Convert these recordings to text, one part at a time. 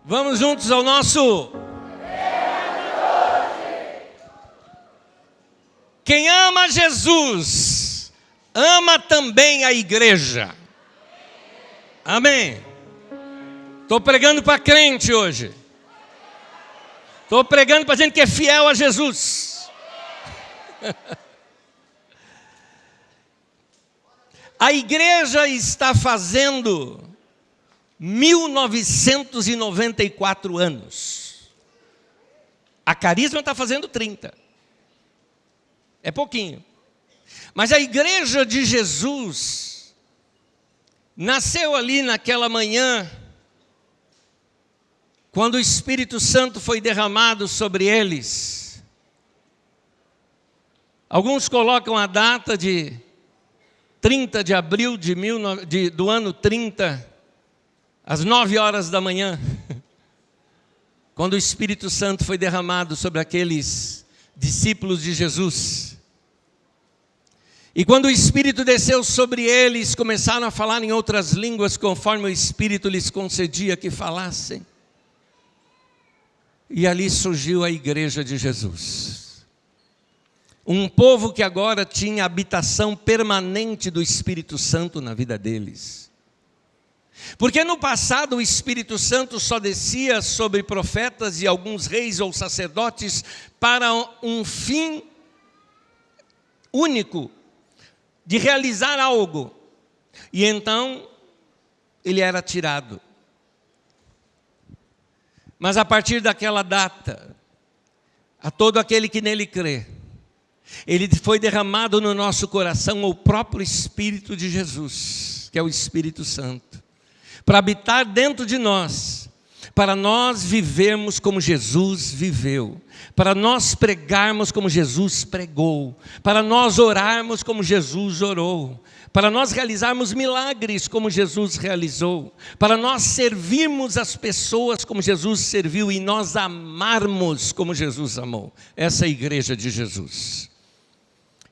Vamos juntos ao nosso... Quem ama Jesus, ama também a igreja. Amém. Estou pregando para crente hoje. Estou pregando para gente que é fiel a Jesus. A igreja está fazendo 1994 anos. A Carisma está fazendo 30. É pouquinho. Mas a igreja de Jesus nasceu ali naquela manhã, quando o Espírito Santo foi derramado sobre eles. Alguns colocam a data de 30 de abril do ano 30, às 9 horas da manhã, quando o Espírito Santo foi derramado sobre aqueles discípulos de Jesus. E quando o Espírito desceu sobre eles, começaram a falar em outras línguas, conforme o Espírito lhes concedia que falassem. E ali surgiu a igreja de Jesus. Um povo que agora tinha habitação permanente do Espírito Santo na vida deles. Porque no passado o Espírito Santo só descia sobre profetas e alguns reis ou sacerdotes para um fim único, de realizar algo. E então ele era tirado. Mas a partir daquela data, a todo aquele que nele crê, ele foi derramado no nosso coração o próprio Espírito de Jesus, que é o Espírito Santo, para habitar dentro de nós, para nós vivermos como Jesus viveu, para nós pregarmos como Jesus pregou, para nós orarmos como Jesus orou, para nós realizarmos milagres como Jesus realizou, para nós servirmos as pessoas como Jesus serviu e nós amarmos como Jesus amou. Essa é a igreja de Jesus.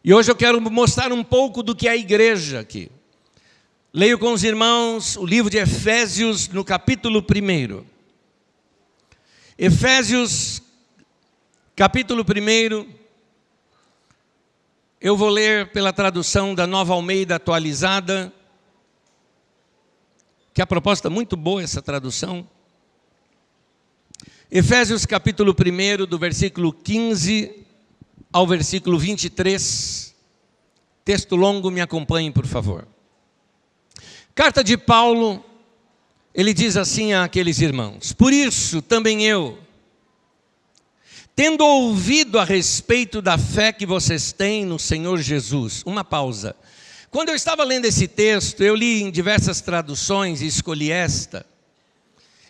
E hoje eu quero mostrar um pouco do que é a igreja aqui. Leio com os irmãos o livro de Efésios no capítulo 1. Efésios, capítulo 1, eu vou ler pela tradução da Nova Almeida atualizada, que a proposta é muito boa essa tradução. Efésios capítulo 1, do versículo 15 ao versículo 23. Texto longo, me acompanhem, por favor. Carta de Paulo, ele diz assim àqueles irmãos: por isso também eu, tendo ouvido a respeito da fé que vocês têm no Senhor Jesus. Uma pausa. Quando eu estava lendo esse texto, eu li em diversas traduções e escolhi esta.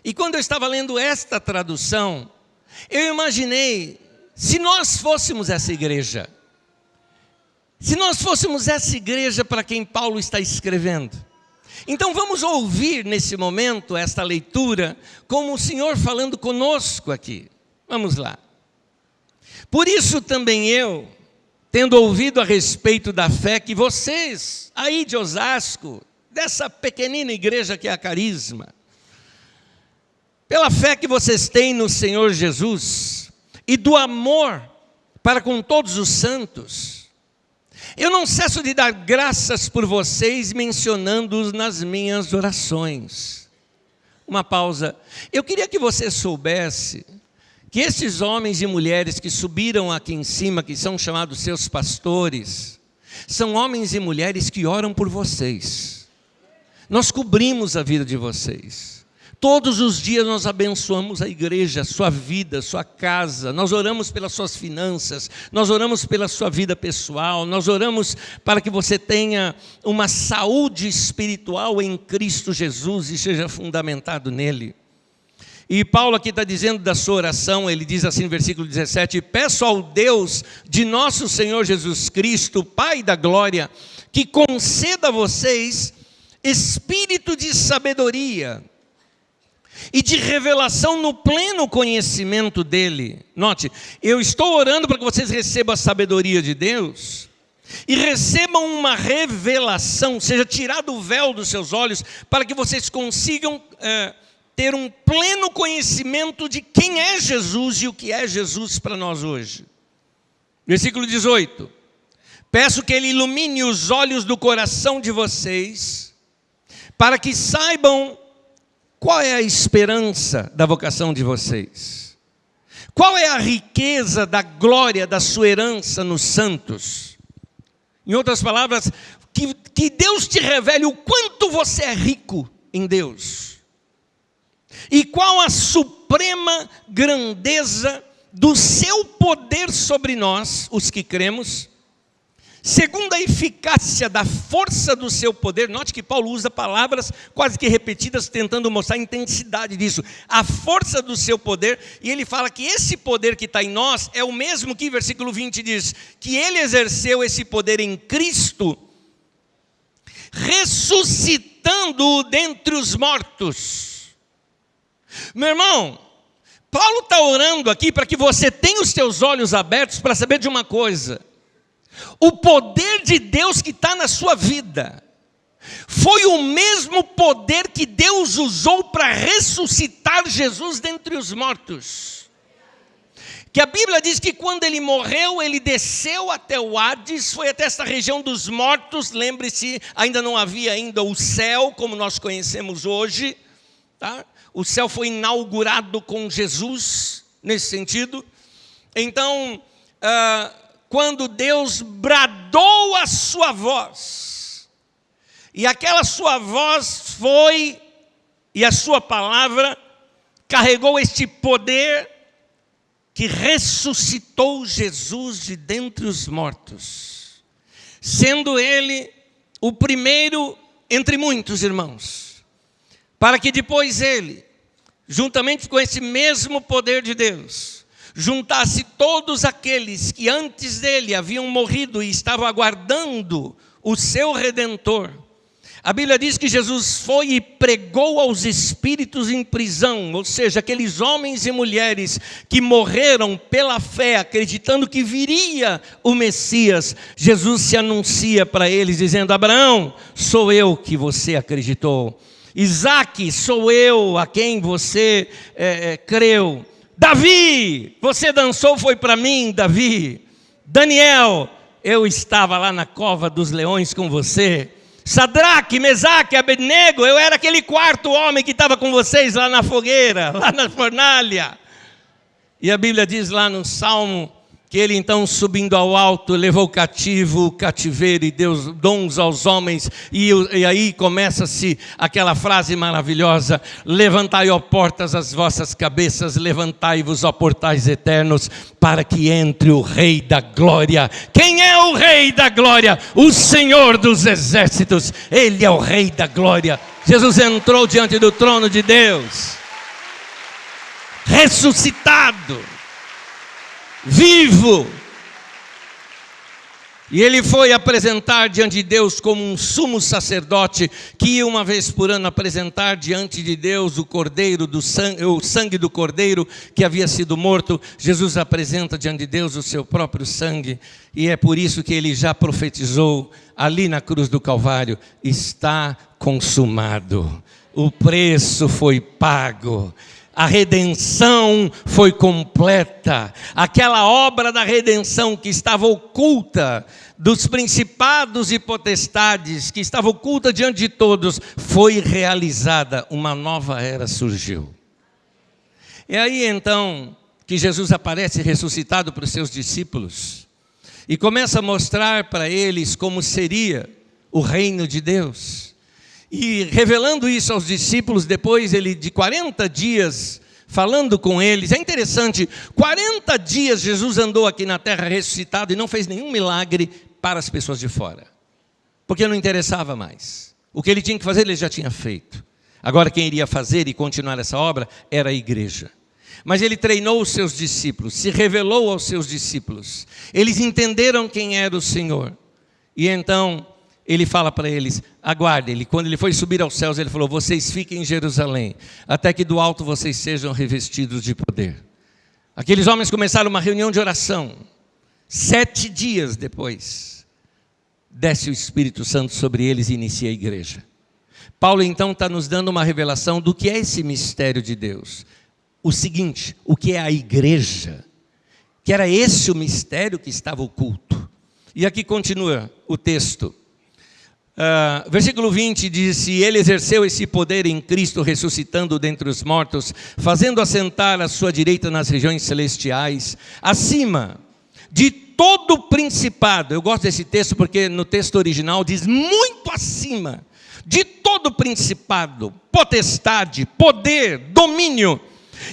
E quando eu estava lendo esta tradução, eu imaginei, se nós fôssemos essa igreja, se nós fôssemos essa igreja para quem Paulo está escrevendo. Então vamos ouvir nesse momento esta leitura, como o Senhor falando conosco aqui. Vamos lá. Por isso também eu, tendo ouvido a respeito da fé que vocês, aí de Osasco, dessa pequenina igreja que é a Carisma, pela fé que vocês têm no Senhor Jesus, e do amor para com todos os santos, eu não cesso de dar graças por vocês, mencionando-os nas minhas orações. Uma pausa. Eu queria que você soubesse que esses homens e mulheres que subiram aqui em cima, que são chamados seus pastores, são homens e mulheres que oram por vocês. Nós cobrimos a vida de vocês. Todos os dias nós abençoamos a igreja, a sua vida, a sua casa. Nós oramos pelas suas finanças, nós oramos pela sua vida pessoal, nós oramos para que você tenha uma saúde espiritual em Cristo Jesus e seja fundamentado nele. E Paulo aqui está dizendo da sua oração, ele diz assim no versículo 17: peço ao Deus de nosso Senhor Jesus Cristo, Pai da glória, que conceda a vocês espírito de sabedoria e de revelação no pleno conhecimento dele. Note, eu estou orando para que vocês recebam a sabedoria de Deus e recebam uma revelação, seja tirado o véu dos seus olhos, para que vocês consigam ter um pleno conhecimento de quem é Jesus e o que é Jesus para nós hoje. Versículo 18. Peço que Ele ilumine os olhos do coração de vocês, para que saibam qual é a esperança da vocação de vocês. Qual é a riqueza da glória da sua herança nos santos? Em outras palavras, que Deus te revele o quanto você é rico em Deus. E qual a suprema grandeza do seu poder sobre nós, os que cremos, segundo a eficácia da força do seu poder. Note que Paulo usa palavras quase que repetidas, tentando mostrar a intensidade disso. A força do seu poder, e ele fala que esse poder que está em nós é o mesmo que, versículo 20 diz, que ele exerceu esse poder em Cristo, ressuscitando-o dentre os mortos. Meu irmão, Paulo está orando aqui para que você tenha os seus olhos abertos para saber de uma coisa. O poder de Deus que está na sua vida foi o mesmo poder que Deus usou para ressuscitar Jesus dentre os mortos. Que a Bíblia diz que quando ele morreu, ele desceu até o Hades, foi até esta região dos mortos. Lembre-se, ainda não havia ainda o céu como nós conhecemos hoje, tá? O céu foi inaugurado com Jesus, nesse sentido. Então, quando Deus bradou a sua voz, e aquela sua voz foi, e a sua palavra carregou este poder que ressuscitou Jesus de dentre os mortos, sendo ele o primeiro entre muitos irmãos, para que depois ele, juntamente com esse mesmo poder de Deus, juntasse todos aqueles que antes dele haviam morrido e estavam aguardando o seu Redentor. A Bíblia diz que Jesus foi e pregou aos espíritos em prisão, ou seja, aqueles homens e mulheres que morreram pela fé, acreditando que viria o Messias. Jesus se anuncia para eles dizendo: Abraão, sou eu que você acreditou. Isaque, sou eu a quem você creu. Davi, você dançou, foi para mim, Davi. Daniel, eu estava lá na cova dos leões com você. Sadraque, Mesaque, Abednego, eu era aquele quarto homem que estava com vocês lá na fogueira, lá na fornalha. E a Bíblia diz lá no Salmo que ele então, subindo ao alto, levou cativo o cativeiro e deu dons aos homens. E aí começa-se aquela frase maravilhosa: levantai, ó portas, as vossas cabeças, levantai-vos, ó portais eternos, para que entre o Rei da Glória. Quem é o Rei da Glória? O Senhor dos Exércitos. Ele é o Rei da Glória. Jesus entrou diante do trono de Deus, ressuscitado, vivo, e ele foi apresentar diante de Deus como um sumo sacerdote que ia uma vez por ano apresentar diante de Deus o cordeiro o sangue do cordeiro que havia sido morto. Jesus apresenta diante de Deus o seu próprio sangue, e é por isso que ele já profetizou ali na cruz do Calvário: está consumado, o preço foi pago. A redenção foi completa. Aquela obra da redenção que estava oculta dos principados e potestades, que estava oculta diante de todos, foi realizada. Uma nova era surgiu. É aí então que Jesus aparece ressuscitado para os seus discípulos e começa a mostrar para eles como seria o reino de Deus. E revelando isso aos discípulos, depois ele de 40 dias falando com eles. É interessante, 40 dias Jesus andou aqui na terra ressuscitado e não fez nenhum milagre para as pessoas de fora, porque não interessava mais. O que ele tinha que fazer, ele já tinha feito. Agora quem iria fazer e continuar essa obra era a igreja. Mas ele treinou os seus discípulos, se revelou aos seus discípulos. Eles entenderam quem era o Senhor. E então ele fala para eles: aguardem. Quando ele foi subir aos céus, ele falou: vocês fiquem em Jerusalém, até que do alto vocês sejam revestidos de poder. Aqueles homens começaram uma reunião de oração. 7 dias depois, desce o Espírito Santo sobre eles e inicia a igreja. Paulo então está nos dando uma revelação do que é esse mistério de Deus. O seguinte, o que é a igreja, que era esse o mistério que estava oculto. E aqui continua o texto. Versículo 20 diz: e ele exerceu esse poder em Cristo, ressuscitando dentre os mortos, fazendo assentar à sua direita nas regiões celestiais, acima de todo principado. Eu gosto desse texto porque no texto original diz muito acima de todo principado, potestade, poder, domínio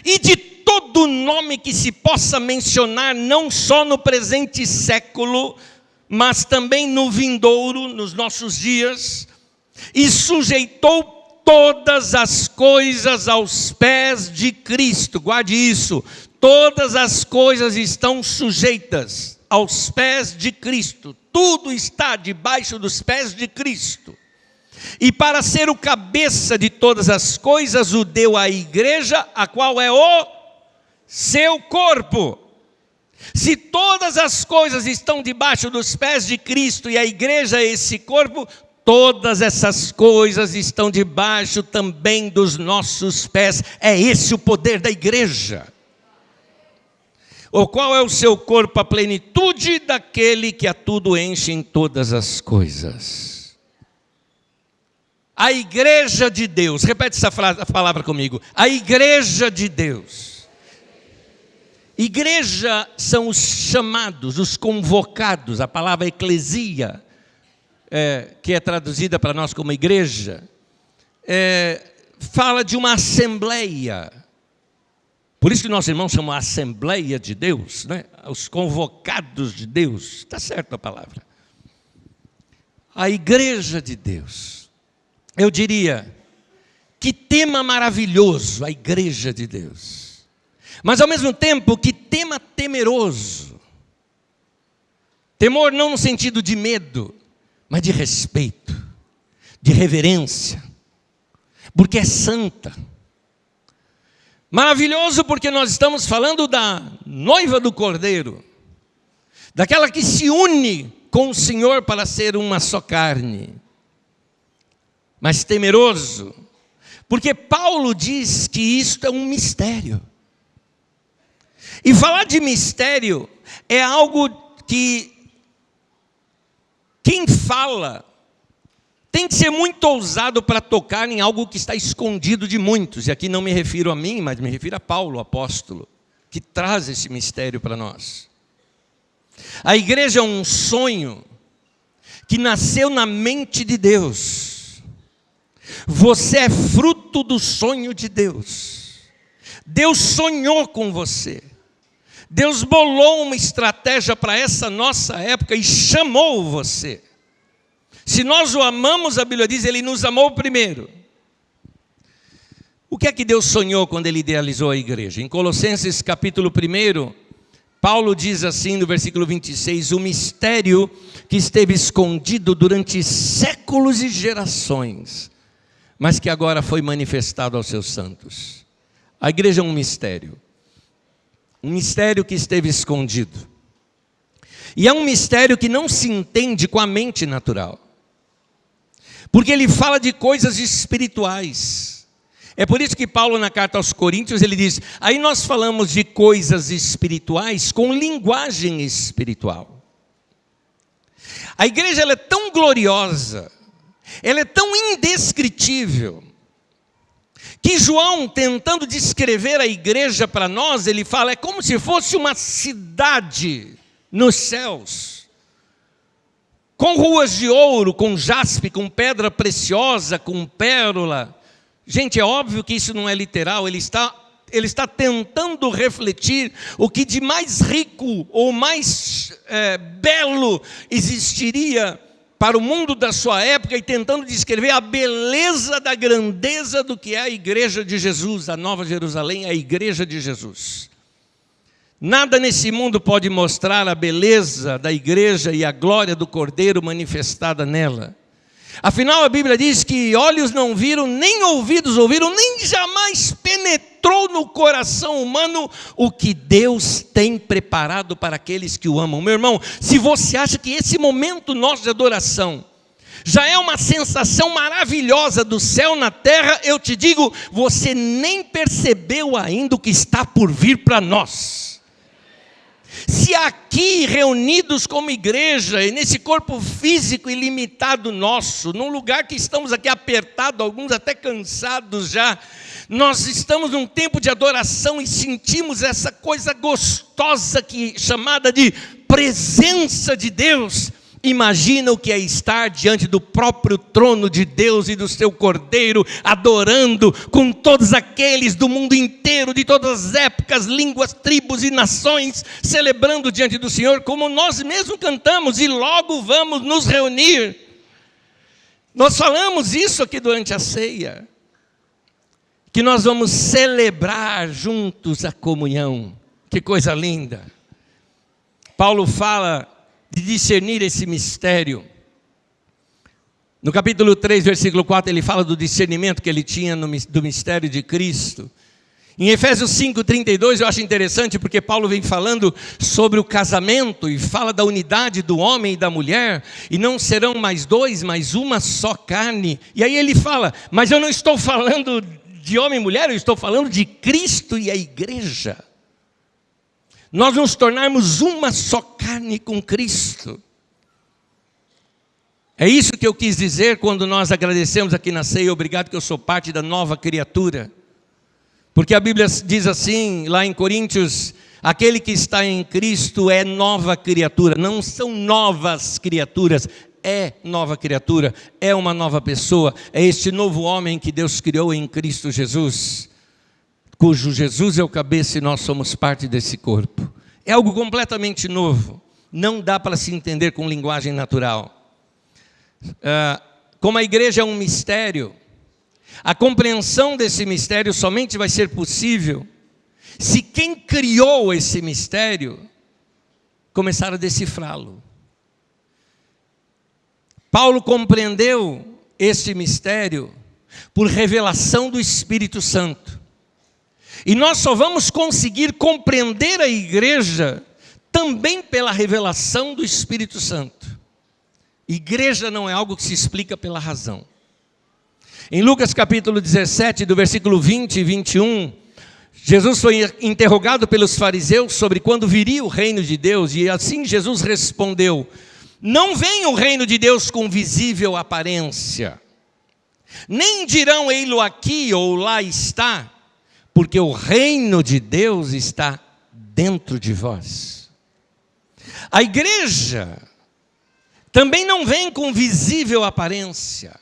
e de todo nome que se possa mencionar, não só no presente século, mas também no vindouro, nos nossos dias, e sujeitou todas as coisas aos pés de Cristo. Guarde isso, todas as coisas estão sujeitas aos pés de Cristo, tudo está debaixo dos pés de Cristo. E para ser o cabeça de todas as coisas, o deu à igreja, a qual é o seu corpo. Se todas as coisas estão debaixo dos pés de Cristo e a igreja é esse corpo, todas essas coisas estão debaixo também dos nossos pés. É esse o poder da igreja. O qual é o seu corpo, a plenitude daquele que a tudo enche em todas as coisas. A igreja de Deus, repete essa palavra comigo, a igreja de Deus. Igreja são os chamados, os convocados, a palavra eclesia, que é traduzida para nós como igreja, fala de uma assembleia. Por isso que nossos irmãos chamam a Assembleia de Deus, né? Os convocados de Deus, está certo a palavra. A igreja de Deus. Eu diria, que tema maravilhoso, a igreja de Deus. Mas ao mesmo tempo, que tema temeroso. Temor não no sentido de medo, mas de respeito, de reverência, porque é santa. Maravilhoso porque nós estamos falando da noiva do Cordeiro, daquela que se une com o Senhor para ser uma só carne. Mas temeroso, porque Paulo diz que isto é um mistério. E falar de mistério é algo que quem fala tem que ser muito ousado para tocar em algo que está escondido de muitos. E aqui não me refiro a mim, mas me refiro a Paulo, o apóstolo, que traz esse mistério para nós. A igreja é um sonho que nasceu na mente de Deus. Você é fruto do sonho de Deus. Deus sonhou com você. Deus bolou uma estratégia para essa nossa época e chamou você. Se nós o amamos, a Bíblia diz, Ele nos amou primeiro. O que é que Deus sonhou quando Ele idealizou a igreja? Em Colossenses capítulo 1, Paulo diz assim no versículo 26, o mistério que esteve escondido durante séculos e gerações, mas que agora foi manifestado aos seus santos. A igreja é um mistério que esteve escondido. E é um mistério que não se entende com a mente natural, porque ele fala de coisas espirituais. É por isso que Paulo, na carta aos Coríntios, ele diz, aí nós falamos de coisas espirituais com linguagem espiritual. A igreja ela é tão gloriosa, ela é tão indescritível, que João, tentando descrever a igreja para nós, ele fala, é como se fosse uma cidade nos céus, com ruas de ouro, com jaspe, com pedra preciosa, com pérola. Gente, é óbvio que isso não é literal, ele está tentando refletir o que de mais rico ou mais belo existiria para o mundo da sua época e tentando descrever a beleza da grandeza do que é a igreja de Jesus, a Nova Jerusalém, a igreja de Jesus. Nada nesse mundo pode mostrar a beleza da igreja e a glória do Cordeiro manifestada nela. Afinal, a Bíblia diz que olhos não viram, nem ouvidos ouviram, nem jamais penetrou no coração humano o que Deus tem preparado para aqueles que o amam. Meu irmão, se você acha que esse momento nosso de adoração Já é uma sensação maravilhosa do céu na terra. Eu te digo, você nem percebeu ainda o que está por vir para nós. Se aqui reunidos como igreja, e nesse corpo físico ilimitado nosso, num lugar que estamos aqui apertados, alguns até cansados já, nós estamos num tempo de adoração e sentimos essa coisa gostosa chamada de presença de Deus. Imagina o que é estar diante do próprio trono de Deus e do seu Cordeiro, adorando com todos aqueles do mundo inteiro, de todas as épocas, línguas, tribos e nações, celebrando diante do Senhor, como nós mesmos cantamos, e logo vamos nos reunir. Nós falamos isso aqui durante a ceia, que nós vamos celebrar juntos a comunhão. Que coisa linda! Paulo fala de discernir esse mistério. No capítulo 3, versículo 4, ele fala do discernimento que ele tinha do mistério de Cristo. Em Efésios 5:32, eu acho interessante, porque Paulo vem falando sobre o casamento, e fala da unidade do homem e da mulher, e não serão mais dois, mas uma só carne. E aí ele fala, mas eu não estou falando de homem e mulher, eu estou falando de Cristo e a igreja. Nós nos tornarmos uma só carne com Cristo. É isso que eu quis dizer quando nós agradecemos aqui na ceia, obrigado que eu sou parte da nova criatura. Porque a Bíblia diz assim, lá em Coríntios, aquele que está em Cristo é nova criatura. Não são novas criaturas, é nova criatura, é uma nova pessoa. É este novo homem que Deus criou em Cristo Jesus, cujo Jesus é o cabeça e nós somos parte desse corpo. É algo completamente novo, não dá para se entender com linguagem natural. Como a igreja é um mistério, a compreensão desse mistério somente vai ser possível se quem criou esse mistério começar a decifrá-lo. Paulo compreendeu este mistério por revelação do Espírito Santo. E nós só vamos conseguir compreender a igreja também pela revelação do Espírito Santo. Igreja não é algo que se explica pela razão. Em Lucas capítulo 17, do versículo 20 e 21, Jesus foi interrogado pelos fariseus sobre quando viria o reino de Deus, e assim Jesus respondeu: não vem o reino de Deus com visível aparência, nem dirão ei-lo aqui ou lá está, porque o reino de Deus está dentro de vós. A igreja também não vem com visível aparência.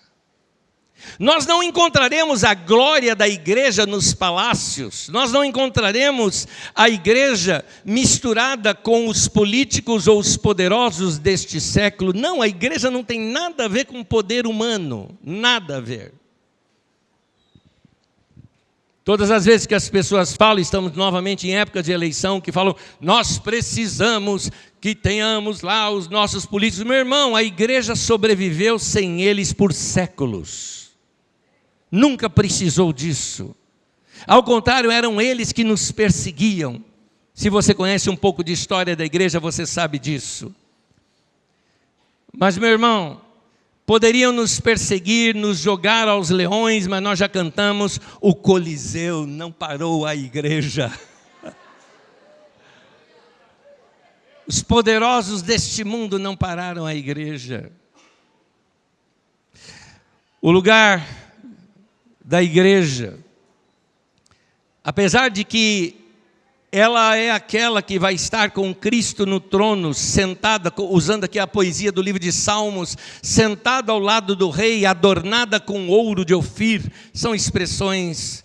Nós não encontraremos a glória da igreja nos palácios, nós não encontraremos a igreja misturada com os políticos ou os poderosos deste século. Não, a igreja não tem nada a ver com o poder humano, nada a ver. Todas as vezes que as pessoas falam, estamos novamente em época de eleição, que falam, nós precisamos que tenhamos lá os nossos políticos. Meu irmão, a igreja sobreviveu sem eles por séculos. Nunca precisou disso. Ao contrário, eram eles que nos perseguiam. Se você conhece um pouco de história da igreja, você sabe disso. Mas, meu irmão, poderiam nos perseguir, nos jogar aos leões, mas nós já cantamos, o Coliseu não parou a igreja. Os poderosos deste mundo não pararam a igreja. O lugar da igreja, apesar de que ela é aquela que vai estar com Cristo no trono, sentada, usando aqui a poesia do livro de Salmos, sentada ao lado do rei, adornada com ouro de Ofir, são expressões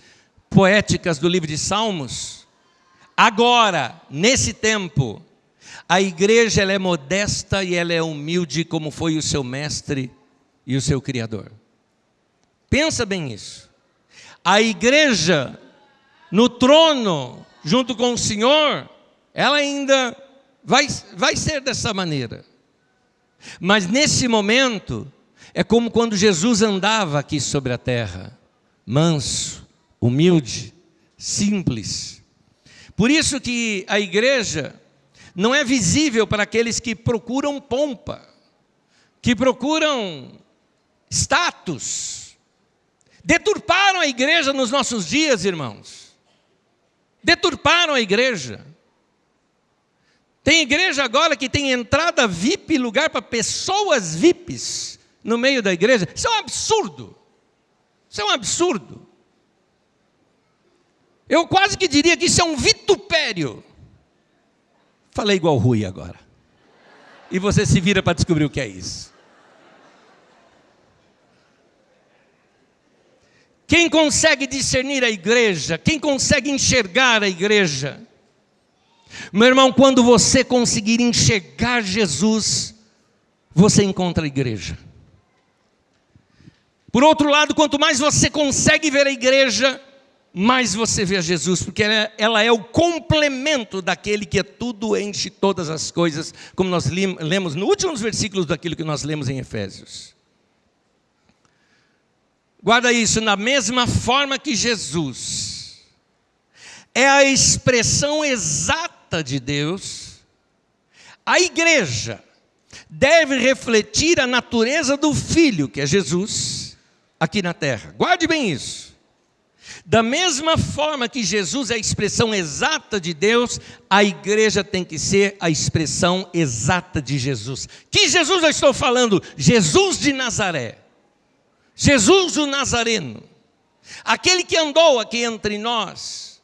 poéticas do livro de Salmos. Agora, nesse tempo, a igreja ela é modesta e ela é humilde como foi o seu mestre e o seu Criador. Pensa bem isso. A igreja no trono, junto com o Senhor, ela ainda vai ser dessa maneira. Mas nesse momento, é como quando Jesus andava aqui sobre a terra, manso, humilde, simples. Por isso que a igreja não é visível para aqueles que procuram pompa, que procuram status. Deturparam a igreja nos nossos dias, irmãos. Deturparam a igreja. Tem igreja agora que tem entrada VIP, lugar para pessoas VIPs no meio da igreja. Isso é um absurdo. Isso é um absurdo. Eu quase que diria que isso é um vitupério. Falei igual Rui agora. E você se vira para descobrir o que é isso. Quem consegue discernir a igreja? Quem consegue enxergar a igreja? Meu irmão, quando você conseguir enxergar Jesus, você encontra a igreja. Por outro lado, quanto mais você consegue ver a igreja, mais você vê a Jesus, porque ela é o complemento daquele que é tudo, enche todas as coisas, como nós lemos nos últimos versículos daquilo que nós lemos em Efésios. Guarda isso, na mesma forma que Jesus é a expressão exata de Deus, a igreja deve refletir a natureza do Filho, que é Jesus, aqui na terra. Guarde bem isso. Da mesma forma que Jesus é a expressão exata de Deus, a igreja tem que ser a expressão exata de Jesus. Que Jesus eu estou falando? Jesus de Nazaré. Jesus o Nazareno. Aquele que andou aqui entre nós.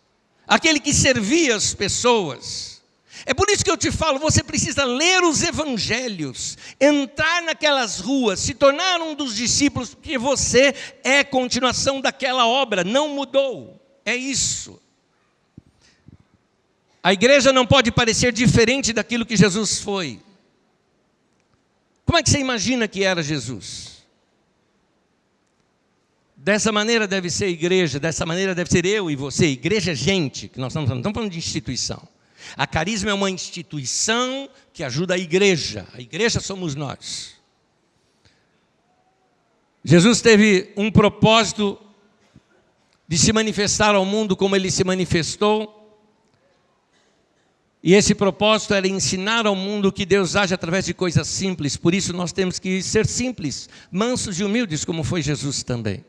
Aquele que servia as pessoas. É por isso que eu te falo, você precisa ler os evangelhos, entrar naquelas ruas, se tornar um dos discípulos, porque você é continuação daquela obra, não mudou, é isso. A igreja não pode parecer diferente daquilo que Jesus foi. Como é que você imagina que era Jesus? Dessa maneira deve ser a igreja, dessa maneira deve ser eu e você. Igreja é gente, que nós não estamos falando de instituição. A Carisma é uma instituição que ajuda a igreja somos nós. Jesus teve um propósito de se manifestar ao mundo como ele se manifestou, e esse propósito era ensinar ao mundo que Deus age através de coisas simples. Por isso nós temos que ser simples, mansos e humildes, como foi Jesus também.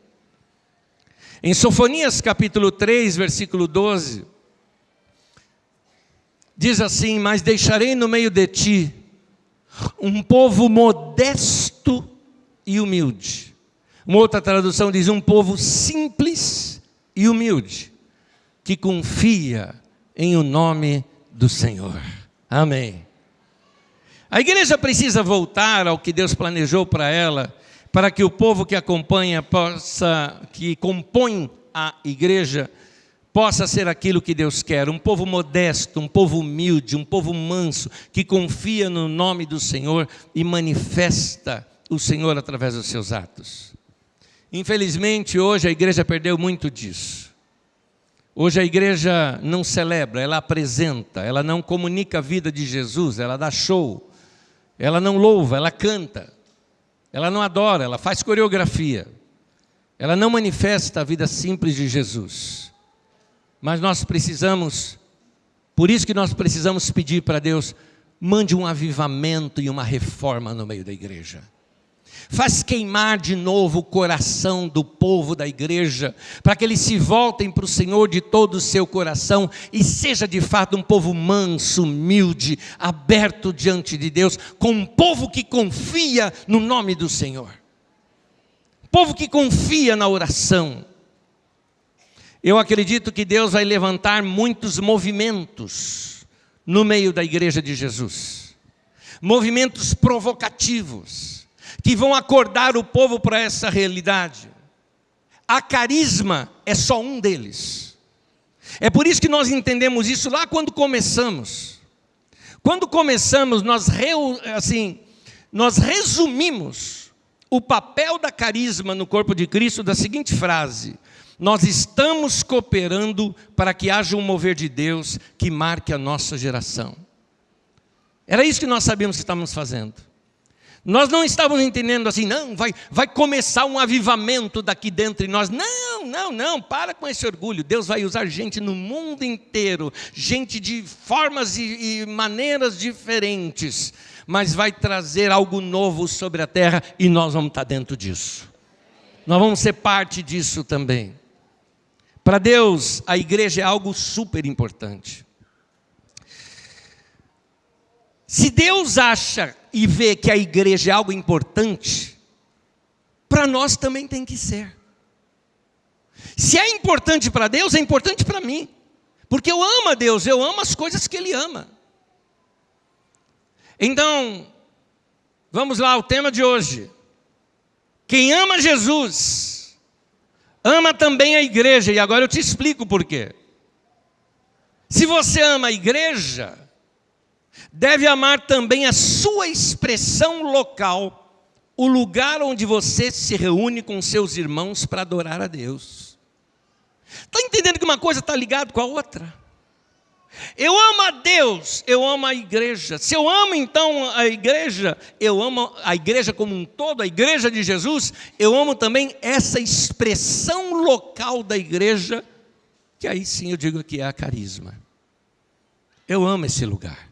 Em Sofonias capítulo 3, versículo 12, diz assim: mas deixarei no meio de ti um povo modesto e humilde. Uma outra tradução diz: um povo simples e humilde, que confia em o nome do Senhor. Amém. A igreja precisa voltar ao que Deus planejou para ela, para que o povo que acompanha que compõe a igreja, possa ser aquilo que Deus quer, um povo modesto, um povo humilde, um povo manso, que confia no nome do Senhor e manifesta o Senhor através dos seus atos. Infelizmente, hoje a igreja perdeu muito disso. Hoje a igreja não celebra, ela apresenta, ela não comunica a vida de Jesus, ela dá show, ela não louva, ela canta, ela não adora, ela faz coreografia, ela não manifesta a vida simples de Jesus. Mas nós precisamos, por isso que nós precisamos pedir para Deus, mande um avivamento e uma reforma no meio da igreja. Faz queimar de novo o coração do povo da igreja, para que eles se voltem para o Senhor de todo o seu coração e seja de fato um povo manso, humilde, aberto diante de Deus, com um povo que confia no nome do Senhor. Povo que confia na oração. Eu acredito que Deus vai levantar muitos movimentos no meio da igreja de Jesus. Movimentos provocativos, que vão acordar o povo para essa realidade. A Carisma é só um deles. É por isso que nós entendemos isso lá quando começamos. Quando começamos, nós resumimos o papel da Carisma no corpo de Cristo da seguinte frase: nós estamos cooperando para que haja um mover de Deus que marque a nossa geração. Era isso que nós sabíamos que estávamos fazendo. Nós não estávamos entendendo assim, não, vai começar um avivamento daqui dentro de nós. Não, para com esse orgulho. Deus vai usar gente no mundo inteiro, gente de formas e maneiras diferentes, mas vai trazer algo novo sobre a terra e nós vamos estar dentro disso. Nós vamos ser parte disso também. Para Deus, a igreja é algo super importante. Se Deus acha e vê que a igreja é algo importante, para nós também tem que ser. Se é importante para Deus, é importante para mim. Porque eu amo a Deus, eu amo as coisas que Ele ama. Então, vamos lá, o tema de hoje. Quem ama Jesus, ama também a igreja. E agora eu te explico por quê. Se você ama a igreja, deve amar também a sua expressão local, o lugar onde você se reúne com seus irmãos para adorar a Deus. Está entendendo que uma coisa está ligada com a outra? Eu amo a Deus, eu amo a igreja. Se eu amo então a igreja, eu amo a igreja como um todo, a igreja de Jesus, eu amo também essa expressão local da igreja, que aí sim eu digo que é a carisma. Eu amo esse lugar.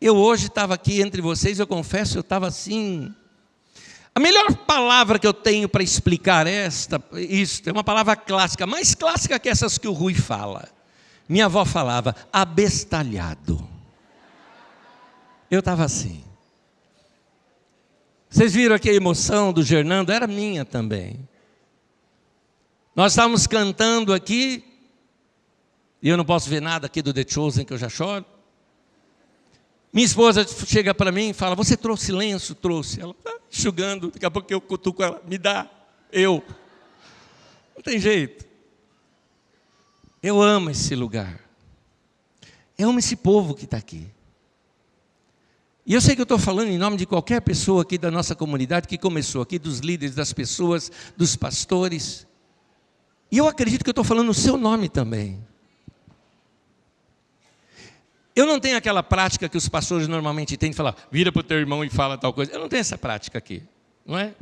Eu hoje estava aqui entre vocês, eu confesso, eu estava assim. A melhor palavra que eu tenho para explicar isto é uma palavra clássica, mais clássica que essas que o Rui fala. Minha avó falava, abestalhado. Eu estava assim. Vocês viram aqui a emoção do Gernando? Era minha também. Nós estávamos cantando aqui, e eu não posso ver nada aqui do The Chosen, que eu já choro. Minha esposa chega para mim e fala, você trouxe lenço? Trouxe. Ela está enxugando, daqui a pouco eu cutuco ela, me dá, eu. Não tem jeito. Eu amo esse lugar. Eu amo esse povo que está aqui. E eu sei que eu estou falando em nome de qualquer pessoa aqui da nossa comunidade que começou aqui, dos líderes, das pessoas, dos pastores. E eu acredito que eu estou falando no seu nome também. Eu não tenho aquela prática que os pastores normalmente têm de falar, vira para o teu irmão e fala tal coisa. Eu não tenho essa prática aqui, não é?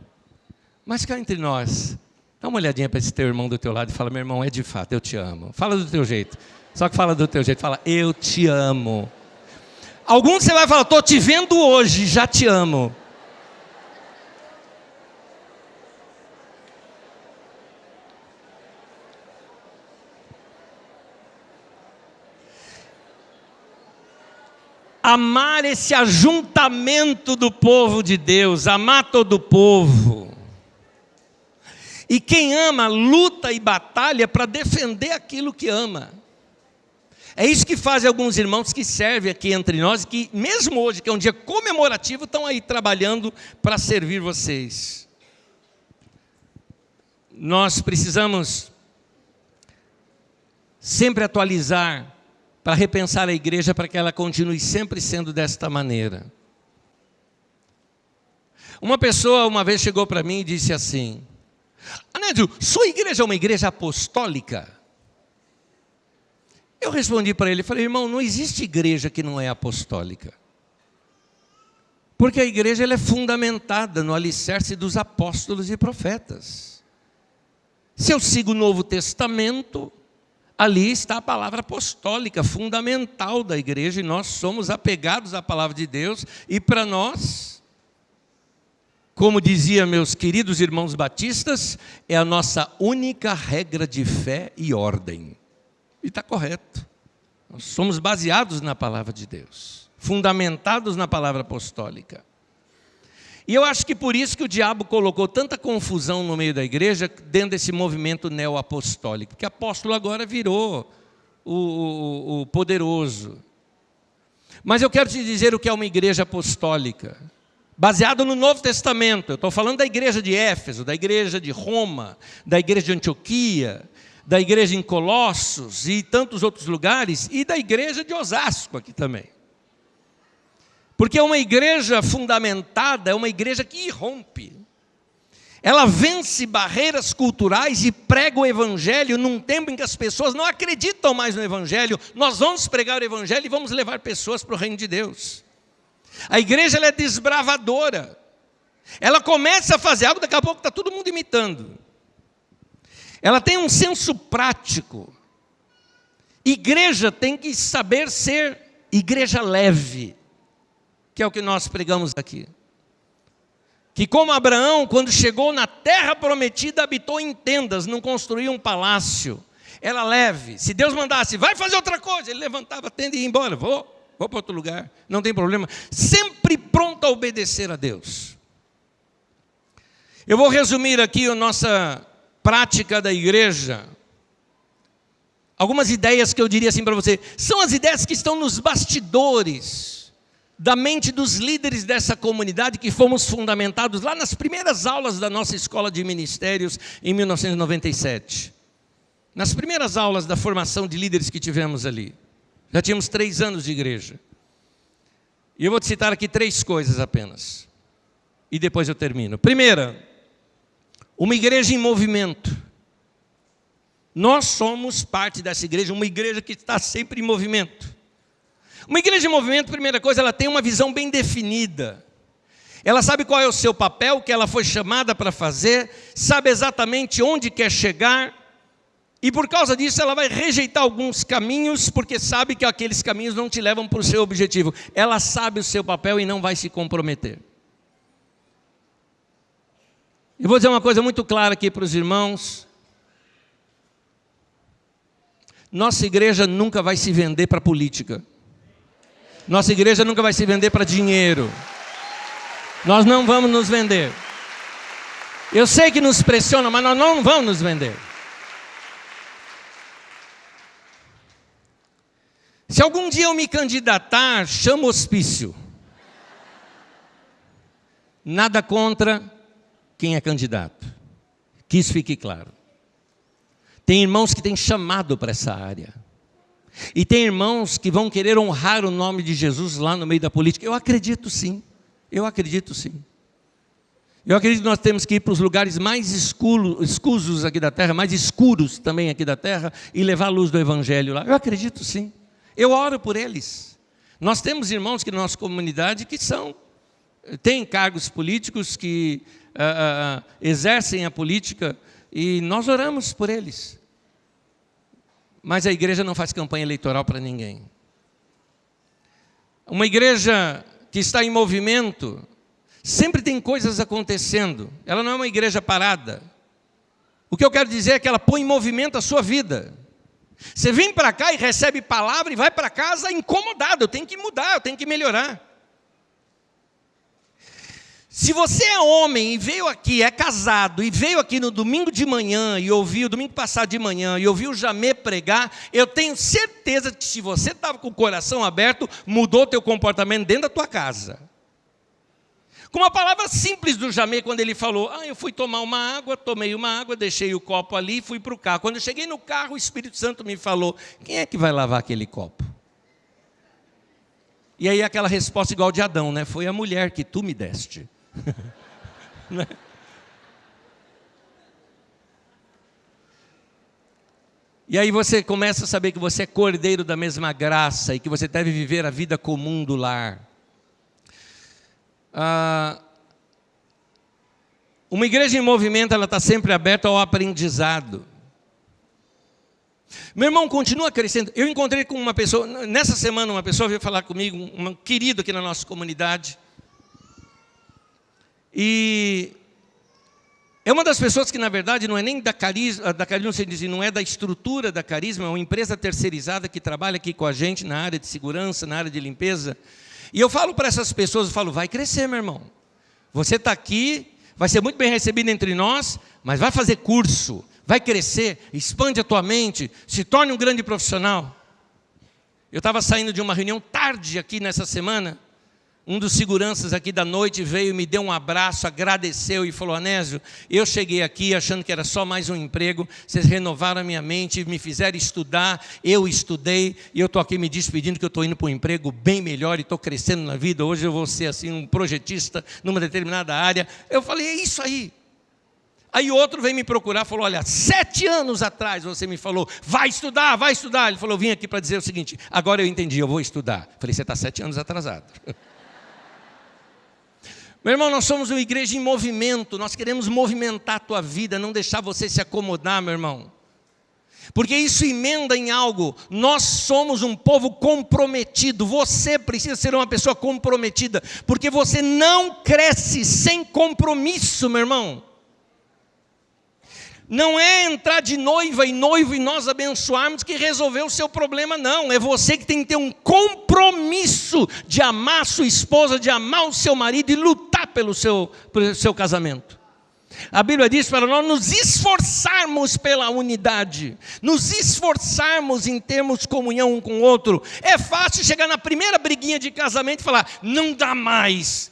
Mas cá entre nós, dá uma olhadinha para esse teu irmão do teu lado e fala, meu irmão, é de fato, eu te amo. Fala do teu jeito. Só que fala do teu jeito, fala, eu te amo. Alguns você vai falar, estou te vendo hoje, já te amo. Amar esse ajuntamento do povo de Deus, amar todo o povo. E quem ama, luta e batalha para defender aquilo que ama. É isso que fazem alguns irmãos que servem aqui entre nós, que mesmo hoje, que é um dia comemorativo, estão aí trabalhando para servir vocês. Nós precisamos sempre atualizar, para repensar a igreja, para que ela continue sempre sendo desta maneira. Uma pessoa uma vez chegou para mim e disse assim, Anédio, sua igreja é uma igreja apostólica? Eu respondi para ele, falei, irmão, não existe igreja que não é apostólica. Porque a igreja ela é fundamentada no alicerce dos apóstolos e profetas. Se eu sigo o Novo Testamento, ali está a palavra apostólica, fundamental da igreja, e nós somos apegados à palavra de Deus, e para nós, como dizia meus queridos irmãos batistas, é a nossa única regra de fé e ordem. E está correto. Nós somos baseados na palavra de Deus, fundamentados na palavra apostólica. E eu acho que por isso que o diabo colocou tanta confusão no meio da igreja, dentro desse movimento neoapostólico, porque apóstolo agora virou o poderoso. Mas eu quero te dizer o que é uma igreja apostólica, baseado no Novo Testamento. Eu estou falando da igreja de Éfeso, da igreja de Roma, da igreja de Antioquia, da igreja em Colossos e tantos outros lugares, e da igreja de Osasco aqui também. Porque uma igreja fundamentada é uma igreja que irrompe. Ela vence barreiras culturais e prega o evangelho num tempo em que as pessoas não acreditam mais no evangelho. Nós vamos pregar o evangelho e vamos levar pessoas para o reino de Deus. A igreja ela é desbravadora. Ela começa a fazer algo, daqui a pouco está todo mundo imitando. Ela tem um senso prático. Igreja tem que saber ser igreja leve, que é o que nós pregamos aqui. que como Abraão, quando chegou na terra prometida, habitou em tendas, não construiu um palácio. Era leve. Se Deus mandasse, vai fazer outra coisa, ele levantava a tenda e ia embora. Vou para outro lugar, não tem problema. Sempre pronto a obedecer a Deus. Eu vou resumir aqui a nossa prática da igreja. Algumas ideias que eu diria assim para você, são as ideias que estão nos bastidores da mente dos líderes dessa comunidade que fomos fundamentados lá nas primeiras aulas da nossa escola de ministérios em 1997. Nas primeiras aulas da formação de líderes que tivemos ali. Já tínhamos 3 anos de igreja. E eu vou te citar aqui 3 coisas apenas. E depois eu termino. Primeira, uma igreja em movimento. Nós somos parte dessa igreja, uma igreja que está sempre em movimento. Uma igreja em movimento, primeira coisa, ela tem uma visão bem definida. Ela sabe qual é o seu papel, o que ela foi chamada para fazer, sabe exatamente onde quer chegar, e por causa disso ela vai rejeitar alguns caminhos, porque sabe que aqueles caminhos não te levam para o seu objetivo. Ela sabe o seu papel e não vai se comprometer. Eu vou dizer uma coisa muito clara aqui para os irmãos. Nossa igreja nunca vai se vender para política. Nossa igreja nunca vai se vender para dinheiro. Nós não vamos nos vender. Eu sei que nos pressiona, mas nós não vamos nos vender. Se algum dia eu me candidatar, chama o hospício. Nada contra quem é candidato. Que isso fique claro. Tem irmãos que têm chamado para essa área. E tem irmãos que vão querer honrar o nome de Jesus lá no meio da política. Eu acredito sim. Eu acredito sim. Eu acredito que nós temos que ir para os lugares mais escusos aqui da terra, mais escuros também aqui da terra, e levar a luz do evangelho lá. Eu acredito sim. Eu oro por eles. Nós temos irmãos aqui na nossa comunidade que têm cargos políticos, que exercem a política, e nós oramos por eles. Mas a igreja não faz campanha eleitoral para ninguém. Uma igreja que está em movimento, sempre tem coisas acontecendo. Ela não é uma igreja parada. O que eu quero dizer é que ela põe em movimento a sua vida. Você vem para cá e recebe palavra e vai para casa incomodado. Eu tenho que mudar, eu tenho que melhorar. Se você é homem e veio aqui, é casado, e veio aqui no domingo de manhã, e ouviu, domingo passado de manhã, e ouviu o Jamê pregar, eu tenho certeza que se você estava com o coração aberto, mudou o teu comportamento dentro da tua casa. Com uma palavra simples do Jamê, quando ele falou, eu fui tomar uma água, tomei uma água, deixei o copo ali e fui para o carro. Quando eu cheguei no carro, o Espírito Santo me falou, quem é que vai lavar aquele copo? E aí aquela resposta igual de Adão, né? Foi a mulher que tu me deste. E aí você começa a saber que você é cordeiro da mesma graça e que você deve viver a vida comum do lar. Uma igreja em movimento, ela está sempre aberta ao aprendizado. Meu irmão continua crescendo. Eu encontrei com uma pessoa, nessa semana uma pessoa veio falar comigo, um querido aqui na nossa comunidade. E é uma das pessoas que na verdade não é nem da Carisma, não é da estrutura da Carisma, é uma empresa terceirizada que trabalha aqui com a gente na área de segurança, na área de limpeza. E eu falo para essas pessoas, eu falo, vai crescer, meu irmão. Você está aqui, vai ser muito bem recebido entre nós, mas vai fazer curso, vai crescer, expande a tua mente, se torne um grande profissional. Eu estava saindo de uma reunião tarde aqui nessa semana, um dos seguranças aqui da noite veio, me deu um abraço, agradeceu e falou, Anésio, eu cheguei aqui achando que era só mais um emprego, vocês renovaram a minha mente, me fizeram estudar, eu estudei, e eu estou aqui me despedindo que eu estou indo para um emprego bem melhor e estou crescendo na vida, hoje eu vou ser assim um projetista numa determinada área. Eu falei, é isso aí. Aí outro veio me procurar, falou, olha, 7 anos atrás você me falou, vai estudar, vai estudar. Ele falou, eu vim aqui para dizer o seguinte, agora eu entendi, eu vou estudar. Eu falei, você está 7 anos atrasado. Meu irmão, nós somos uma igreja em movimento, nós queremos movimentar a tua vida, não deixar você se acomodar, meu irmão. Porque isso emenda em algo. Nós somos um povo comprometido. Você precisa ser uma pessoa comprometida, porque você não cresce sem compromisso, meu irmão. Não é entrar de noiva e noivo e nós abençoarmos que resolveu o seu problema, não. É você que tem que ter um compromisso de amar a sua esposa, de amar o seu marido e lutar pelo seu casamento. A Bíblia diz para nós nos esforçarmos pela unidade, nos esforçarmos em termos comunhão um com o outro. É fácil chegar na primeira briguinha de casamento e falar, não dá mais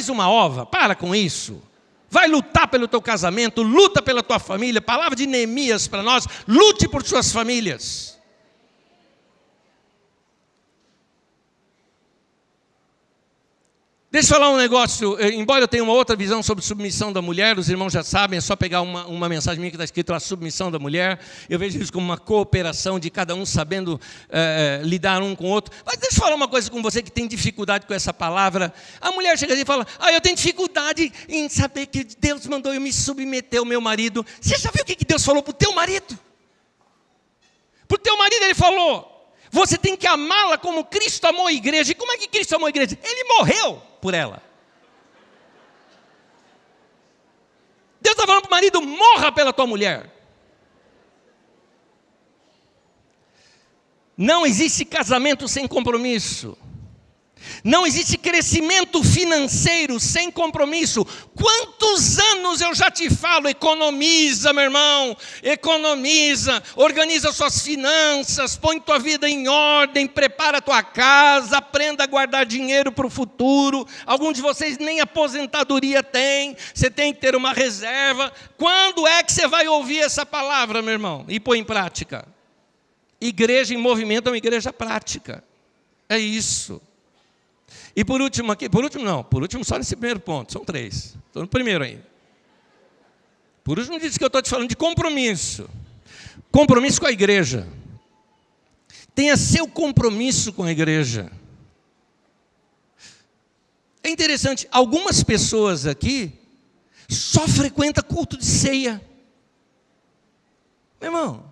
uma ova, para com isso. Vai lutar pelo teu casamento, luta pela tua família. Palavra de Neemias para nós, lute por suas famílias. Deixa eu falar um negócio, embora eu tenha uma outra visão sobre submissão da mulher, os irmãos já sabem, é só pegar uma mensagem minha que está escrito a submissão da mulher. Eu vejo isso como uma cooperação de cada um sabendo lidar um com o outro. Mas deixa eu falar uma coisa com você que tem dificuldade com essa palavra. A mulher chega ali e fala, eu tenho dificuldade em saber que Deus mandou eu me submeter ao meu marido. Você já viu o que Deus falou para o teu marido? Para o teu marido ele falou, você tem que amá-la como Cristo amou a igreja. E como é que Cristo amou a igreja? Ele morreu por ela. Deus está falando para o marido, morra pela tua mulher. Não existe casamento sem compromisso. Não existe crescimento financeiro sem compromisso. Quantos anos eu já te falo, economiza, meu irmão, economiza, organiza suas finanças, põe tua vida em ordem, prepara tua casa, aprenda a guardar dinheiro para o futuro. Alguns de vocês nem aposentadoria tem, você tem que ter uma reserva. Quando é que você vai ouvir essa palavra, meu irmão, e pôr em prática? Igreja em movimento é uma igreja prática, é isso. E por último só nesse primeiro ponto, são 3. Estou no primeiro ainda. Por último disse que eu estou te falando de compromisso. Compromisso com a igreja. Tenha seu compromisso com a igreja. É interessante, algumas pessoas aqui só frequentam culto de ceia. Meu irmão,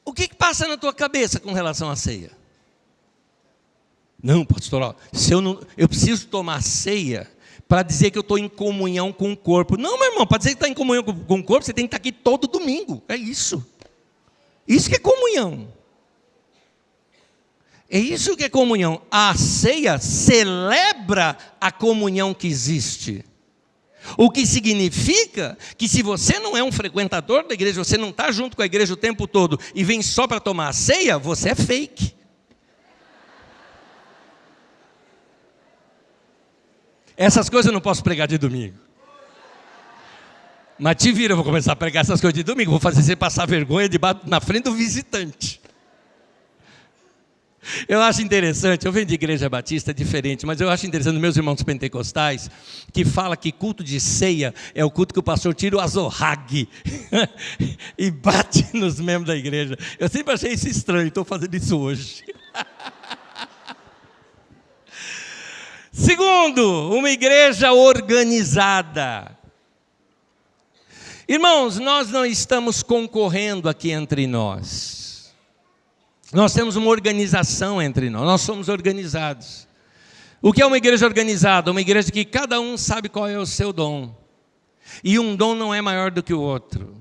o que passa na tua cabeça com relação à ceia? Não, pastor, eu preciso tomar ceia para dizer que eu estou em comunhão com o corpo. Não, meu irmão, para dizer que está em comunhão com o corpo, você tem que estar aqui todo domingo. É isso. Isso que é comunhão. É isso que é comunhão. A ceia celebra a comunhão que existe. O que significa que se você não é um frequentador da igreja, você não está junto com a igreja o tempo todo e vem só para tomar a ceia, você é fake. Essas coisas eu não posso pregar de domingo. Mas te vira, eu vou começar a pregar essas coisas de domingo. Vou fazer você passar vergonha na frente do visitante. Eu acho interessante, eu venho de igreja batista, é diferente, mas eu acho interessante meus irmãos pentecostais, que fala que culto de ceia é o culto que o pastor tira o azorrague e bate nos membros da igreja. Eu sempre achei isso estranho, estou fazendo isso hoje. Segundo, uma igreja organizada. Irmãos, nós não estamos concorrendo aqui entre nós. Nós temos uma organização entre nós, nós somos organizados. O que é uma igreja organizada? Uma igreja que cada um sabe qual é o seu dom. E um dom não é maior do que o outro.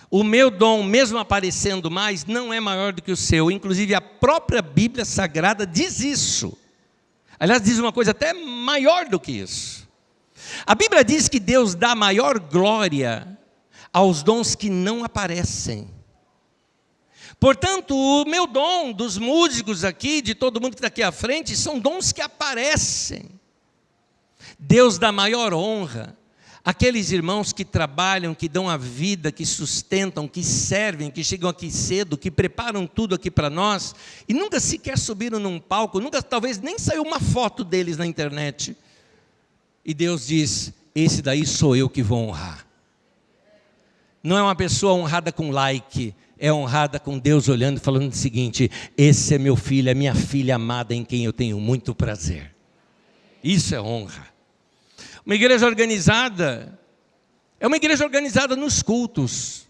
O meu dom, mesmo aparecendo mais, não é maior do que o seu. Inclusive a própria Bíblia Sagrada diz isso. Aliás, diz uma coisa até maior do que isso. A Bíblia diz que Deus dá maior glória aos dons que não aparecem. Portanto, o meu dom dos músicos aqui, de todo mundo que está aqui à frente, são dons que aparecem. Deus dá maior honra àqueles irmãos que trabalham, que dão a vida, que sustentam, que servem, que chegam aqui cedo, que preparam tudo aqui para nós, e nunca sequer subiram num palco, nunca, talvez nem saiu uma foto deles na internet. E Deus diz, esse daí sou eu que vou honrar. Não é uma pessoa honrada com like, é honrada com Deus olhando e falando o seguinte, esse é meu filho, é minha filha amada em quem eu tenho muito prazer. Isso é honra. Uma igreja organizada é uma igreja organizada nos cultos.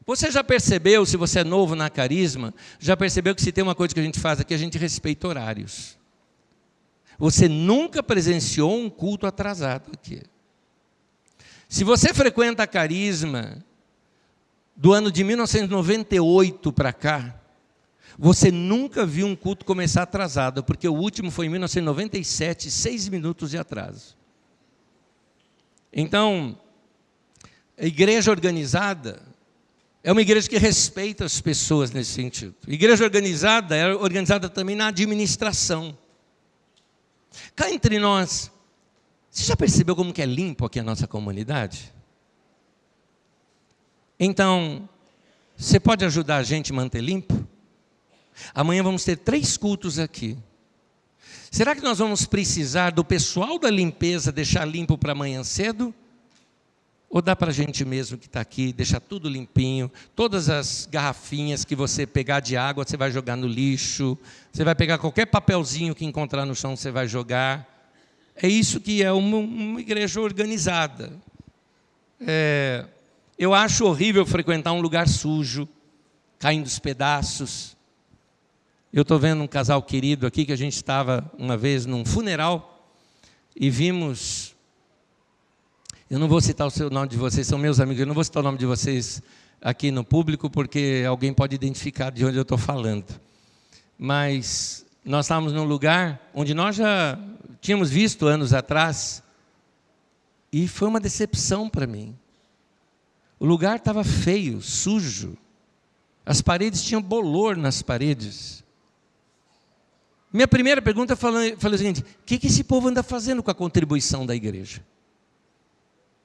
Você já percebeu, se você é novo na Carisma, já percebeu que se tem uma coisa que a gente faz aqui, a gente respeita horários. Você nunca presenciou um culto atrasado aqui. Se você frequenta a Carisma do ano de 1998 para cá, você nunca viu um culto começar atrasado, porque o último foi em 1997, 6 minutos de atraso. Então, a igreja organizada é uma igreja que respeita as pessoas nesse sentido. A igreja organizada é organizada também na administração. Cá entre nós, você já percebeu como que é limpo aqui a nossa comunidade? Então, você pode ajudar a gente a manter limpo? Amanhã vamos ter 3 cultos aqui. Será que nós vamos precisar do pessoal da limpeza deixar limpo para amanhã cedo? Ou dá para a gente mesmo que está aqui, deixar tudo limpinho, todas as garrafinhas que você pegar de água, você vai jogar no lixo, você vai pegar qualquer papelzinho que encontrar no chão, você vai jogar. É isso que é uma igreja organizada. Eu acho horrível frequentar um lugar sujo, caindo os pedaços. Eu estou vendo um casal querido aqui, que a gente estava uma vez num funeral, e vimos... Eu não vou citar o nome de vocês, são meus amigos, eu não vou citar o nome de vocês aqui no público, porque alguém pode identificar de onde eu estou falando. Mas nós estávamos num lugar onde nós já tínhamos visto anos atrás, e foi uma decepção para mim. O lugar estava feio, sujo, as paredes tinham bolor nas paredes. Minha primeira pergunta falei o seguinte: o que esse povo anda fazendo com a contribuição da igreja?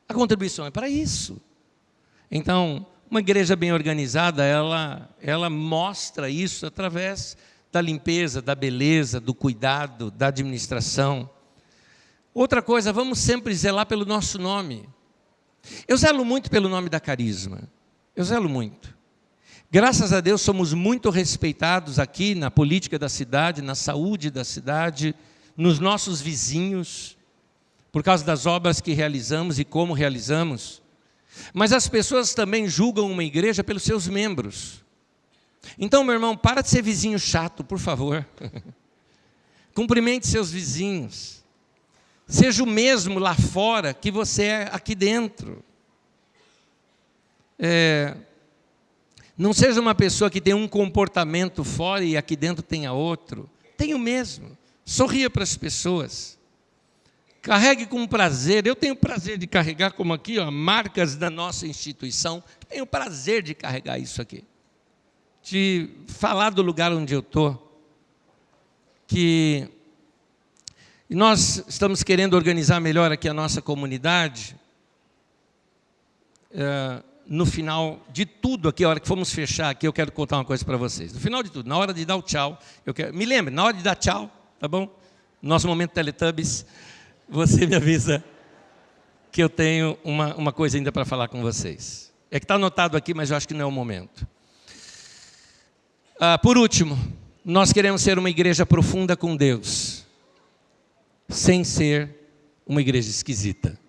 A contribuição é para isso. Então, uma igreja bem organizada, ela mostra isso através da limpeza, da beleza, do cuidado, da administração. Outra coisa, vamos sempre zelar pelo nosso nome. Eu zelo muito pelo nome da Carisma. Eu zelo muito. Graças a Deus somos muito respeitados aqui na política da cidade, na saúde da cidade, nos nossos vizinhos, por causa das obras que realizamos e como realizamos. Mas as pessoas também julgam uma igreja pelos seus membros. Então, meu irmão, para de ser vizinho chato, por favor. Cumprimente seus vizinhos. Seja o mesmo lá fora que você é aqui dentro. Não seja uma pessoa que tem um comportamento fora e aqui dentro tenha outro. Tenha o mesmo. Sorria para as pessoas. Carregue com prazer. Eu tenho prazer de carregar, como aqui, ó, marcas da nossa instituição. Tenho prazer de carregar isso aqui. De falar do lugar onde eu estou. Que nós estamos querendo organizar melhor aqui a nossa comunidade. No final de tudo aqui, a hora que formos fechar aqui, eu quero contar uma coisa para vocês. No final de tudo, na hora de dar o tchau, me lembre, na hora de dar tchau, tá bom? Nosso momento Teletubbies, você me avisa que eu tenho uma coisa ainda para falar com vocês. É que está anotado aqui, mas eu acho que não é o momento. Por último, nós queremos ser uma igreja profunda com Deus, sem ser uma igreja esquisita.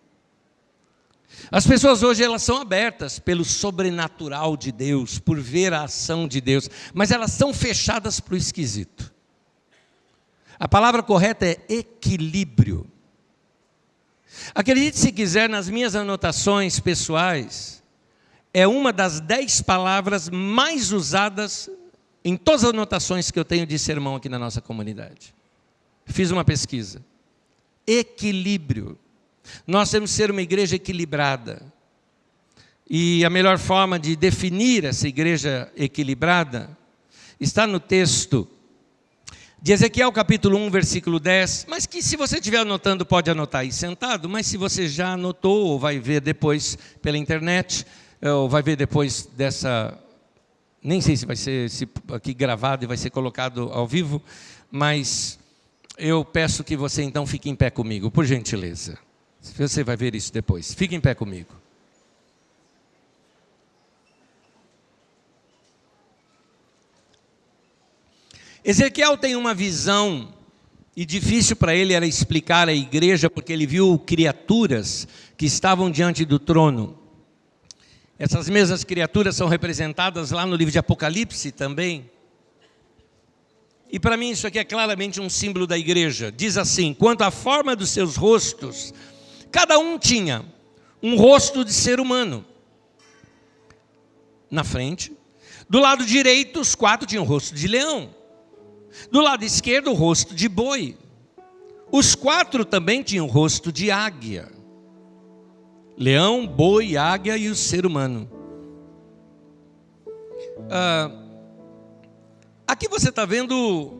As pessoas hoje, elas são abertas pelo sobrenatural de Deus, por ver a ação de Deus, mas elas são fechadas para o esquisito. A palavra correta é equilíbrio. Acredite se quiser, nas minhas anotações pessoais, é uma das 10 palavras mais usadas em todas as anotações que eu tenho de sermão aqui na nossa comunidade. Fiz uma pesquisa. Equilíbrio. Nós temos que ser uma igreja equilibrada. E a melhor forma de definir essa igreja equilibrada está no texto de Ezequiel capítulo 1, versículo 10, mas que se você estiver anotando, pode anotar aí sentado, mas se você já anotou, ou vai ver depois pela internet, ou vai ver depois dessa, nem sei se vai ser aqui gravado e vai ser colocado ao vivo, mas eu peço que você então fique em pé comigo, por gentileza. Você vai ver isso depois. Fique em pé comigo. Ezequiel tem uma visão, e difícil para ele era explicar à igreja, porque ele viu criaturas que estavam diante do trono. Essas mesmas criaturas são representadas lá no livro de Apocalipse também. E para mim isso aqui é claramente um símbolo da igreja. Diz assim: quanto à forma dos seus rostos, cada um tinha um rosto de ser humano na frente. Do lado direito, os 4 tinham o rosto de leão. Do lado esquerdo, o rosto de boi. Os 4 também tinham o rosto de águia. Leão, boi, águia e o ser humano. Aqui você está vendo,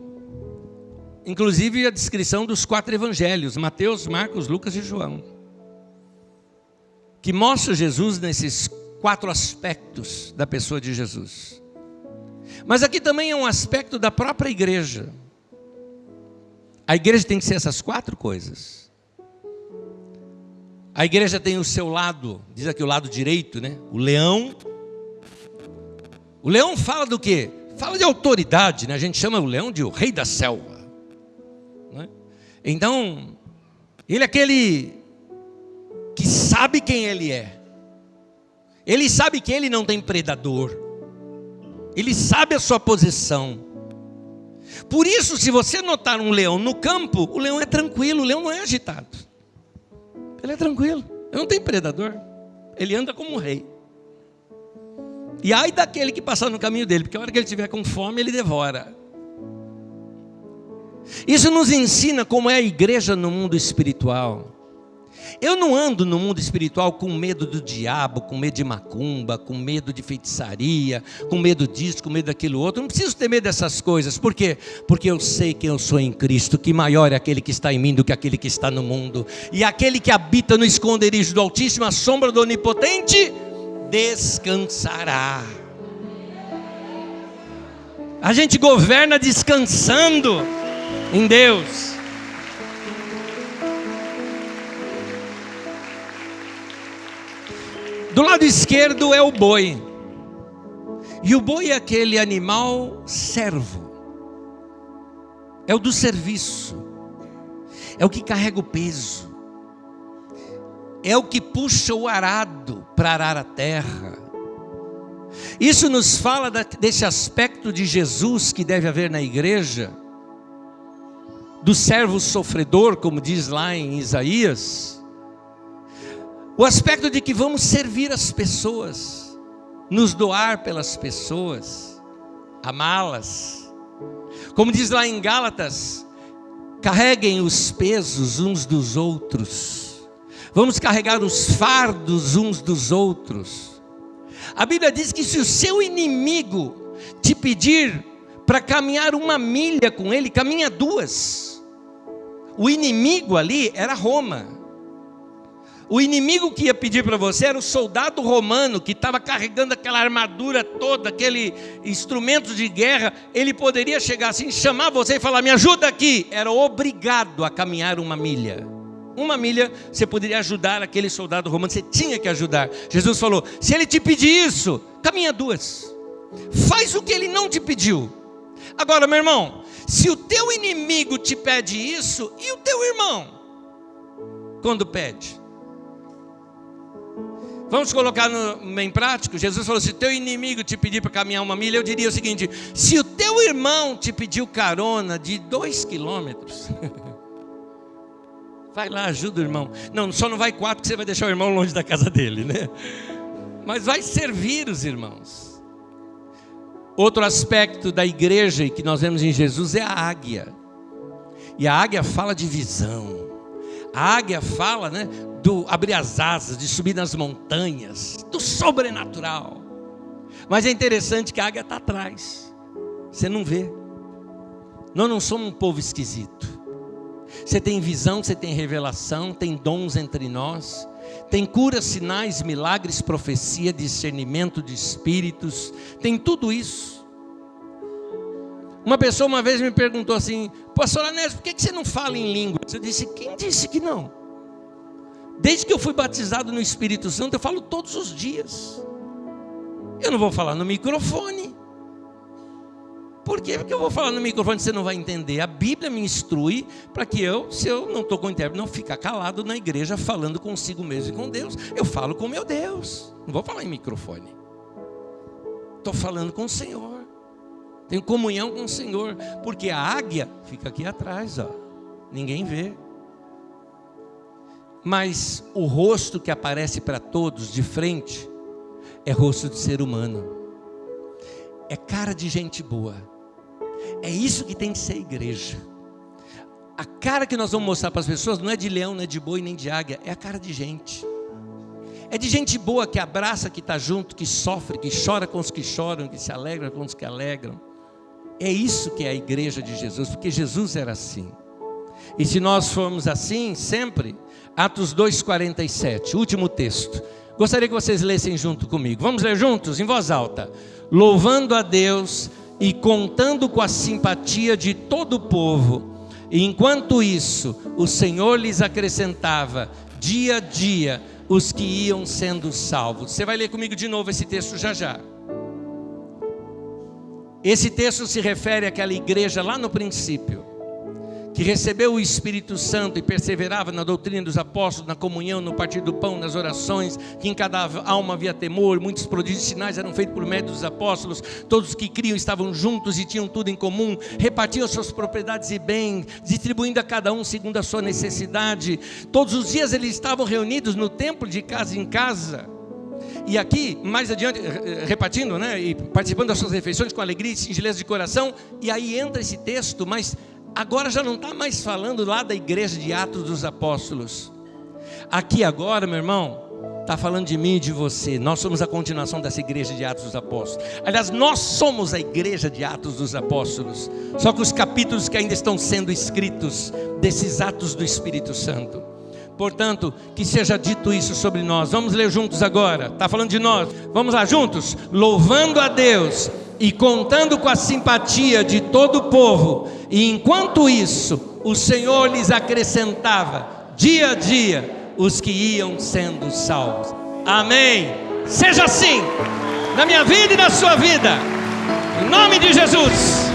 inclusive, a descrição dos 4 evangelhos: Mateus, Marcos, Lucas e João, que mostra Jesus nesses 4 aspectos da pessoa de Jesus. Mas aqui também é um aspecto da própria igreja. A igreja tem que ser essas 4 coisas. A igreja tem o seu lado, diz aqui o lado direito, né? O leão. O leão fala do quê? Fala de autoridade, né? A gente chama o leão de o rei da selva, né? Então, ele é aquele que sabe quem ele é. Ele sabe que ele não tem predador. Ele sabe a sua posição. Por isso, se você notar um leão no campo, o leão é tranquilo, o leão não é agitado. Ele é tranquilo, ele não tem predador. Ele anda como um rei. E ai daquele que passar no caminho dele, porque a hora que ele estiver com fome, ele devora. Isso nos ensina como é a igreja no mundo espiritual. Eu não ando no mundo espiritual com medo do diabo, com medo de macumba, com medo de feitiçaria, com medo disso, com medo daquilo outro. Eu não preciso ter medo dessas coisas. Por quê? Porque eu sei quem eu sou em Cristo, que maior é aquele que está em mim do que aquele que está no mundo. E aquele que habita no esconderijo do Altíssimo, a sombra do Onipotente, descansará. A gente governa descansando em Deus. Do lado esquerdo é o boi. E o boi é aquele animal servo. É o do serviço. É o que carrega o peso. É o que puxa o arado para arar a terra. Isso nos fala desse aspecto de Jesus que deve haver na igreja. Do servo sofredor, como diz lá em Isaías. O aspecto de que vamos servir as pessoas, nos doar pelas pessoas, amá-las. Como diz lá em Gálatas, carreguem os pesos uns dos outros. Vamos carregar os fardos uns dos outros. A Bíblia diz que se o seu inimigo te pedir para caminhar 1 milha com ele, caminha 2. O inimigo ali era Roma. O inimigo que ia pedir para você era o soldado romano, que estava carregando aquela armadura toda, aquele instrumento de guerra. Ele poderia chegar assim, chamar você e falar: me ajuda aqui. Era obrigado a caminhar 1 milha. 1 milha você poderia ajudar aquele soldado romano, você tinha que ajudar. Jesus falou: se ele te pedir isso, caminha 2. Faz o que ele não te pediu. Agora, meu irmão, se o teu inimigo te pede isso, e o teu irmão, quando pede? Vamos colocar em prático. Jesus falou: se o teu inimigo te pedir para caminhar 1 milha, eu diria o seguinte: se o teu irmão te pediu carona de 2 quilômetros, vai lá, ajuda o irmão. Não, só não vai 4, porque você vai deixar o irmão longe da casa dele, né? Mas vai servir os irmãos. Outro aspecto da igreja que nós vemos em Jesus é a águia. E a águia fala de visão. A águia fala, né, do abrir as asas, de subir nas montanhas, do sobrenatural. Mas é interessante que a águia está atrás. Você não vê. Nós não somos um povo esquisito. Você tem visão, você tem revelação, tem dons entre nós. Tem cura, sinais, milagres, profecia, discernimento de espíritos. Tem tudo isso. Uma pessoa uma vez me perguntou assim: pastor Anésio, por que você não fala em línguas? Eu disse: quem disse que não? Desde que eu fui batizado no Espírito Santo, eu falo todos os dias. Eu não vou falar no microfone. Por quê? Porque eu vou falar no microfone e você não vai entender. A Bíblia me instrui para que eu, se eu não estou com o intérprete, não ficar calado na igreja falando consigo mesmo e com Deus. Eu falo com meu Deus. Não vou falar em microfone. Estou falando com o Senhor. Tenho comunhão com o Senhor. Porque a águia fica aqui atrás, ó. Ninguém vê. Mas o rosto que aparece para todos de frente é rosto de ser humano. É cara de gente boa. É isso que tem que ser a igreja. A cara que nós vamos mostrar para as pessoas não é de leão, não é de boi, nem de águia. É a cara de gente. É de gente boa que abraça, que está junto, que sofre, que chora com os que choram, que se alegra com os que alegram. É isso que é a igreja de Jesus, porque Jesus era assim. E se nós formos assim, sempre, Atos 2,47, último texto. Gostaria que vocês lessem junto comigo. Vamos ler juntos, em voz alta. Louvando a Deus e contando com a simpatia de todo o povo. E enquanto isso, o Senhor lhes acrescentava, dia a dia, os que iam sendo salvos. Você vai ler comigo de novo esse texto já já. Esse texto se refere àquela igreja lá no princípio, que recebeu o Espírito Santo e perseverava na doutrina dos apóstolos, na comunhão, no partir do pão, nas orações, que em cada alma havia temor, muitos prodígios e sinais eram feitos por meio dos apóstolos, todos os que criam estavam juntos e tinham tudo em comum, repartiam suas propriedades e bens, distribuindo a cada um segundo a sua necessidade. Todos os dias eles estavam reunidos no templo, de casa em casa. E aqui, mais adiante, repartindo, né, e participando das suas refeições com alegria e singeleza de coração. E aí entra esse texto, mas agora já não está mais falando lá da igreja de Atos dos Apóstolos. Aqui agora, meu irmão, está falando de mim e de você. Nós somos a continuação dessa igreja de Atos dos Apóstolos. Aliás, nós somos a igreja de Atos dos Apóstolos. Só que os capítulos que ainda estão sendo escritos desses atos do Espírito Santo. Portanto, que seja dito isso sobre nós. Vamos ler juntos agora. Está falando de nós. Vamos lá juntos. Louvando a Deus e contando com a simpatia de todo o povo. E enquanto isso, o Senhor lhes acrescentava, dia a dia, os que iam sendo salvos. Amém. Seja assim, na minha vida e na sua vida. Em nome de Jesus.